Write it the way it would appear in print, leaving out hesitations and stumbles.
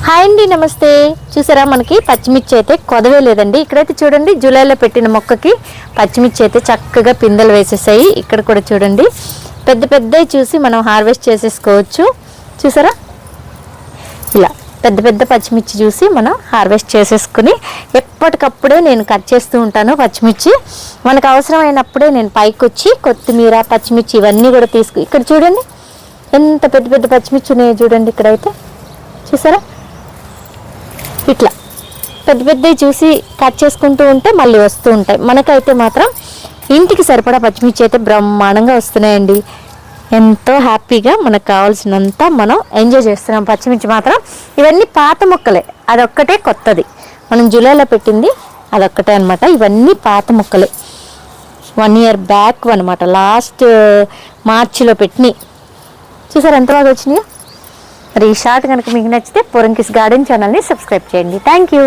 Hi అండి, నమస్తే. చూసారా, మనకి పచ్చిమిర్చి అయితే కొదవే లేదండి. ఇక్కడైతే చూడండి, జూలైలో పెట్టిన మొక్కకి పచ్చిమిర్చి అయితే చక్కగా పిందెలు వేసేసాయి. ఇక్కడ కూడా చూడండి, పెద్ద పెద్దవి చూసి మనం హార్వెస్ట్ చేసేసుకోవచ్చు. చూసారా, ఇలా పెద్ద పెద్ద పచ్చిమిర్చి చూసి మనం హార్వెస్ట్ చేసేసుకుని ఎప్పటికప్పుడే నేను కట్ చేస్తూ ఉంటాను. పచ్చిమిర్చి మనకు అవసరమైనప్పుడే నేను పైకి వచ్చి కొత్తిమీర, పచ్చిమిర్చి ఇవన్నీ కూడా ఇక్కడ చూడండి ఎంత పెద్ద పెద్ద పచ్చిమిర్చి ఉన్నాయో చూడండి. ఇక్కడైతే చూసారా, ఇట్లా పెద్ద పెద్దవి చూసి కట్ చేసుకుంటూ ఉంటే మళ్ళీ వస్తూ ఉంటాయి. మనకైతే మాత్రం ఇంటికి సరిపడా పచ్చిమిర్చి అయితే బ్రహ్మాండంగా వస్తున్నాయండి. ఎంతో హ్యాపీగా మనకు కావాల్సినంత మనం ఎంజాయ్ చేస్తున్నాం. పచ్చిమిర్చి మాత్రం ఇవన్నీ పాత మొక్కలే, అదొక్కటే కొత్తది. మనం జూలైలో పెట్టింది అదొక్కటే అనమాట. ఇవన్నీ పాత మొక్కలే, 1 year బ్యాక్ అనమాట. లాస్ట్ మార్చిలో పెట్టినాయి. చూసారు ఎంత బాగా వచ్చినాయో. మరి ఈ షార్ట్ కనుక మీకు నచ్చితే పోరంకిస్ గార్డెన్ ఛానల్ని సబ్స్క్రైబ్ చేయండి. Thank you.